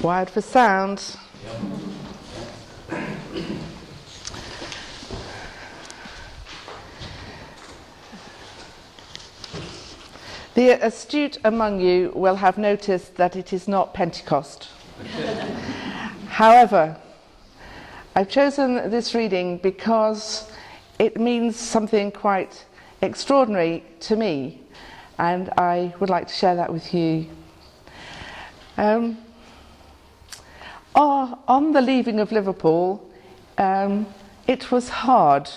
Wired for sound. The astute among you will have noticed that it is not Pentecost. However, I've chosen this reading because it means something quite extraordinary to me, and I would like to share that with you. On the leaving of Liverpool, it was hard.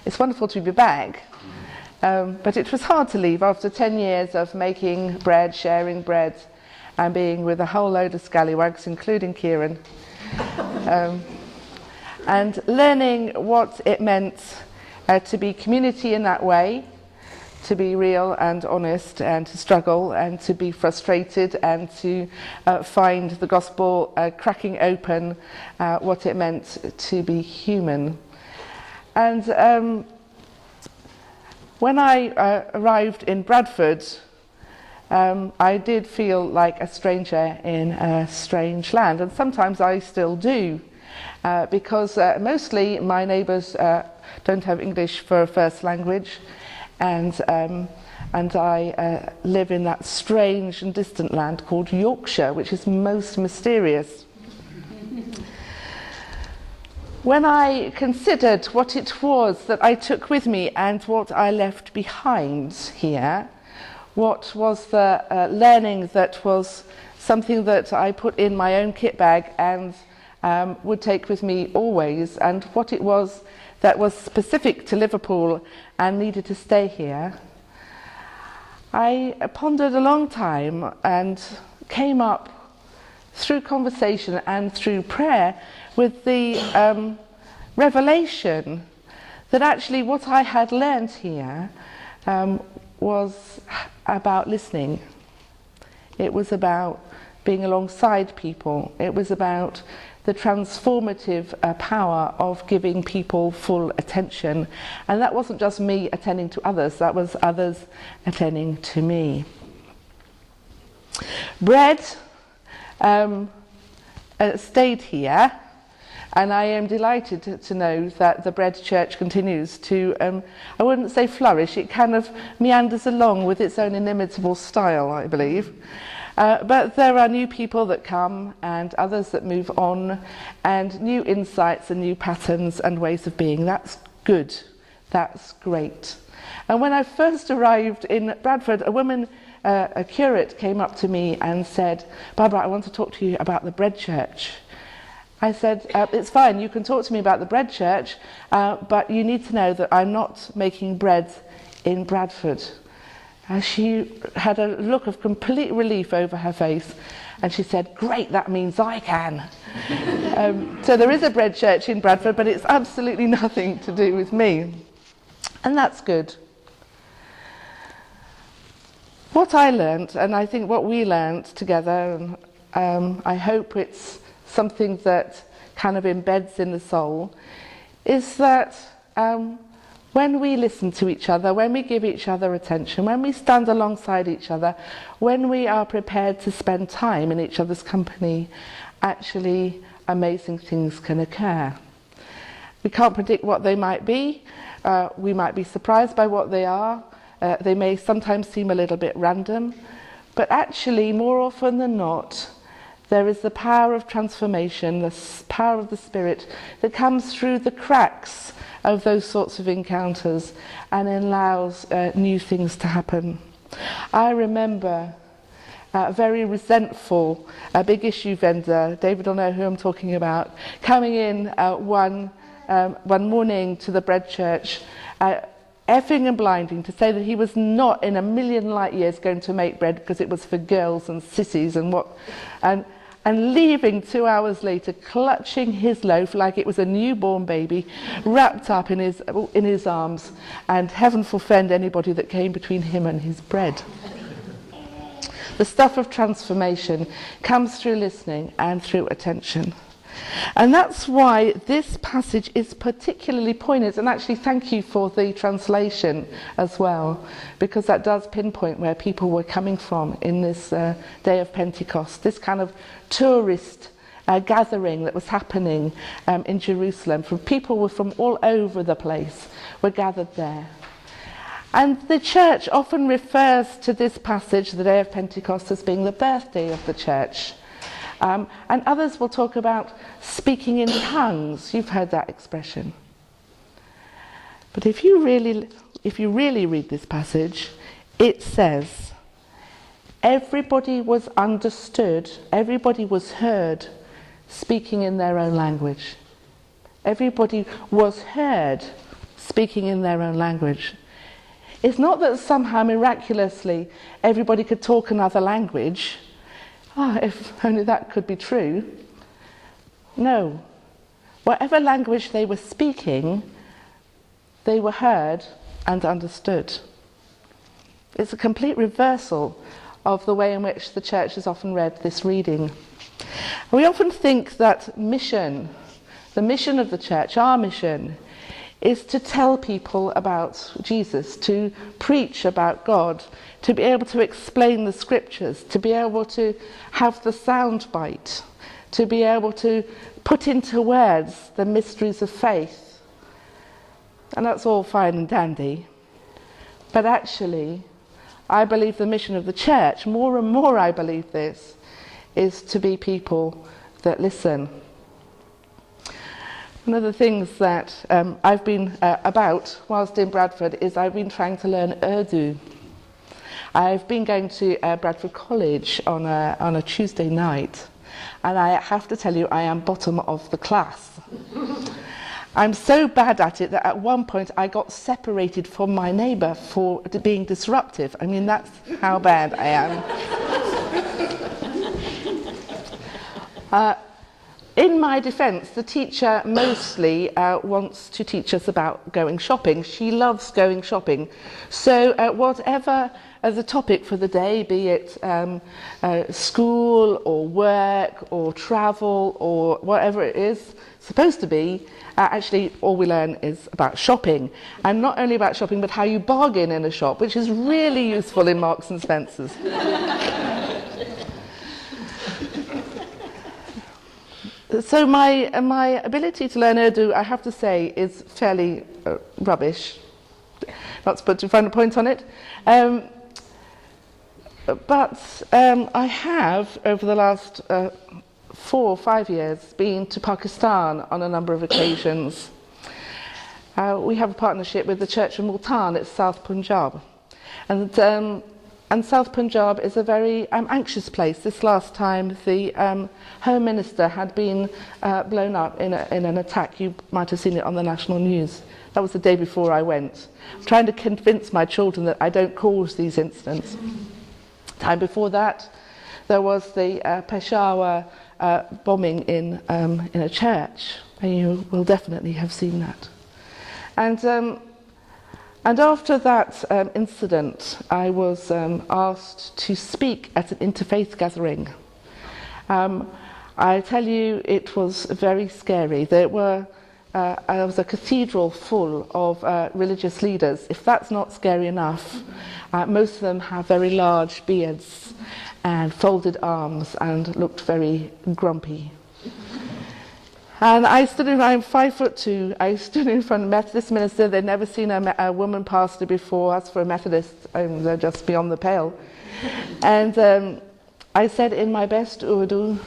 It's wonderful to be back, but it was hard to leave after 10 years of making bread, sharing bread, and being with a whole load of scallywags, including Kieran, and learning what it meant to be community in that way, to be real and honest, and to struggle and to be frustrated, and to find the gospel cracking open what it meant to be human. And when I arrived in Bradford, I did feel like a stranger in a strange land, and sometimes I still do, because mostly my neighbours don't have English for a first language, and I live in that strange and distant land called Yorkshire, which is most mysterious. When I considered what it was that I took with me and what I left behind here, what was the learning that was something that I put in my own kit bag and would take with me always, and what it was that was specific to Liverpool and needed to stay here, I pondered a long time and came up through conversation and through prayer with the revelation that actually what I had learned here was about listening. It was about being alongside people. It was about the transformative power of giving people full attention. And that wasn't just me attending to others, that was others attending to me. Bread stayed here, and I am delighted to know that the Bread Church continues to, I wouldn't say flourish, it kind of meanders along with its own inimitable style, I believe. But there are new people that come and others that move on, and new insights and new patterns and ways of being. That's good. That's great. And when I first arrived in Bradford, a woman, a curate, came up to me and said, "Barbara, I want to talk to you about the Bread Church." I said, "It's fine, you can talk to me about the Bread Church, but you need to know that I'm not making bread in Bradford." She had a look of complete relief over her face, and she said, "Great, that means I can." So there is a Bread Church in Bradford, but it's absolutely nothing to do with me. And that's good. What I learned, and I think what we learned together, and I hope it's something that kind of embeds in the soul, is that when we listen to each other, when we give each other attention, when we stand alongside each other, when we are prepared to spend time in each other's company, actually amazing things can occur. We can't predict what they might be. We might be surprised by what they are. They may sometimes seem a little bit random, but actually, more often than not, there is the power of transformation, the power of the Spirit that comes through the cracks of those sorts of encounters and allows new things to happen. I remember a very resentful big issue vendor, David will know who I'm talking about, coming in one morning to the Bread Church, effing and blinding to say that he was not in a million light years going to make bread because it was for girls and sissies and leaving 2 hours later, clutching his loaf like it was a newborn baby, wrapped up in his arms, and heaven forfend anybody that came between him and his bread. The stuff of transformation comes through listening and through attention. And that's why this passage is particularly poignant, and actually thank you for the translation as well, because that does pinpoint where people were coming from in this day of Pentecost, this kind of tourist gathering that was happening in Jerusalem. People were from all over the place were gathered there. And the church often refers to this passage, the day of Pentecost, as being the birthday of the church. And others will talk about speaking in tongues. You've heard that expression. But if you really read this passage, it says, everybody was understood, everybody was heard speaking in their own language. Everybody was heard speaking in their own language. It's not that somehow miraculously everybody could talk another language. If only that could be true. No. Whatever language they were speaking, they were heard and understood. It's a complete reversal of the way in which the church has often read this reading. We often think that mission, the mission of the church, our mission, is to tell people about Jesus, to preach about God, to be able to explain the scriptures, to be able to have the sound bite, to be able to put into words the mysteries of faith. And that's all fine and dandy. But actually, I believe the mission of the church, more and more I believe this, is to be people that listen. One of the things that I've been about whilst in Bradford is I've been trying to learn Urdu. I've been going to Bradford College on a Tuesday night, and I have to tell you I am bottom of the class. I'm so bad at it that at one point I got separated from my neighbour for being disruptive. I mean, that's how bad I am. In my defence, the teacher mostly wants to teach us about going shopping. She loves going shopping. So whatever the topic for the day, be it school or work or travel or whatever it is supposed to be, actually all we learn is about shopping. And not only about shopping, but how you bargain in a shop, which is really useful in Marks and Spencer's. So my ability to learn Urdu, I have to say, is fairly rubbish. Not to put too fine a point on it. But I have, over the last 4 or 5 years, been to Pakistan on a number of occasions. We have a partnership with the Church of Multan, it's South Punjab. And South Punjab is a very anxious place. This last time, the Home Minister had been blown up in an attack. You might have seen it on the national news. That was the day before I went. I'm trying to convince my children that I don't cause these incidents. Time before that, there was the Peshawar bombing in a church. And you will definitely have seen that. And after that incident, I was asked to speak at an interfaith gathering. I tell you, it was very scary. There was a cathedral full of religious leaders. If that's not scary enough, most of them have very large beards and folded arms and looked very grumpy. And I'm 5'2". I stood in front of a Methodist minister. They'd never seen a woman pastor before. As for a Methodist, they're just beyond the pale. And I said in my best Urdu,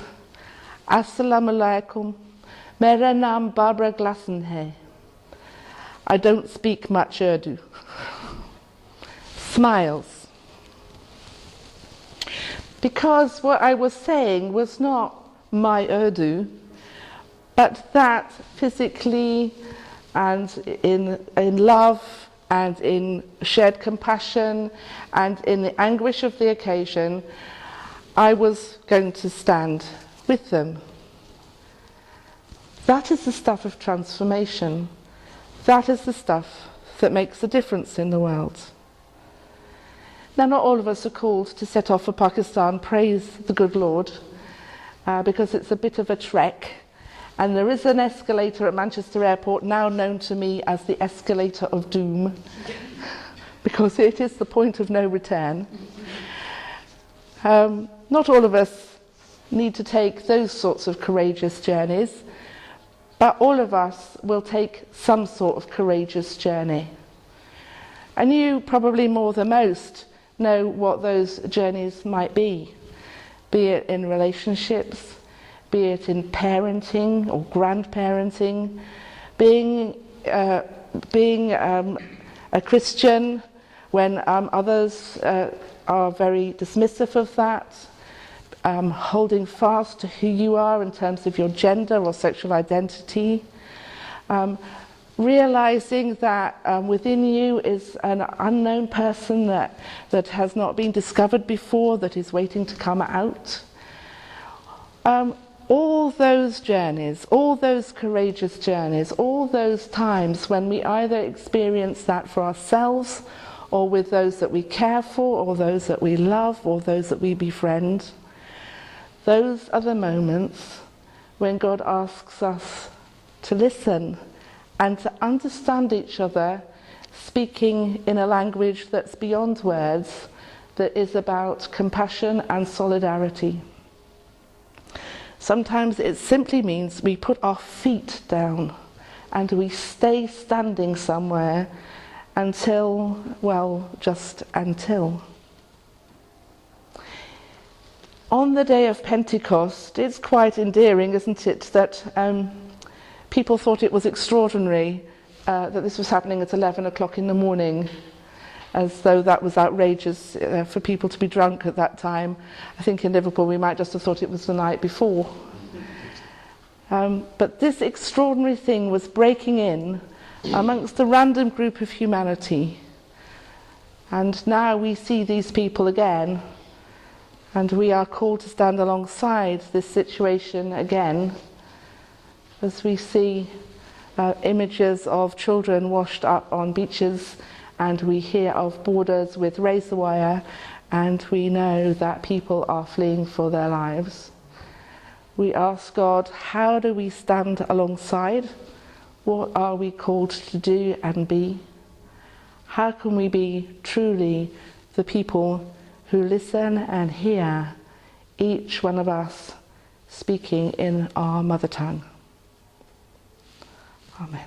Assalamu alaikum, mera naam Barbara Glasson hai. I don't speak much Urdu. Smiles. Because what I was saying was not my Urdu, but that physically and in love and in shared compassion and in the anguish of the occasion, I was going to stand with them. That is the stuff of transformation. That is the stuff that makes a difference in the world. Now, not all of us are called to set off for Pakistan, praise the good Lord, because it's a bit of a trek. And there is an escalator at Manchester Airport now known to me as the escalator of doom, because it is the point of no return. Not all of us need to take those sorts of courageous journeys, but all of us will take some sort of courageous journey. And you, probably more than most, know what those journeys might be it in relationships, be it in parenting or grandparenting, being a Christian when others are very dismissive of that, holding fast to who you are in terms of your gender or sexual identity, realizing that within you is an unknown person that has not been discovered before, that is waiting to come out. All those journeys, all those courageous journeys, all those times when we either experience that for ourselves or with those that we care for or those that we love or those that we befriend, those are the moments when God asks us to listen and to understand each other, speaking in a language that's beyond words, that is about compassion and solidarity. Sometimes it simply means we put our feet down and we stay standing somewhere until, well, just until. On the day of Pentecost, it's quite endearing, isn't it, that people thought it was extraordinary that this was happening at 11 o'clock in the morning, as though that was outrageous for people to be drunk at that time. I think in Liverpool we might just have thought it was the night before. But this extraordinary thing was breaking in amongst a random group of humanity. And now we see these people again, and we are called to stand alongside this situation again, as we see images of children washed up on beaches, and we hear of borders with razor wire, and we know that people are fleeing for their lives. We ask God, how do we stand alongside? What are we called to do and be? How can we be truly the people who listen and hear, each one of us speaking in our mother tongue? Amen.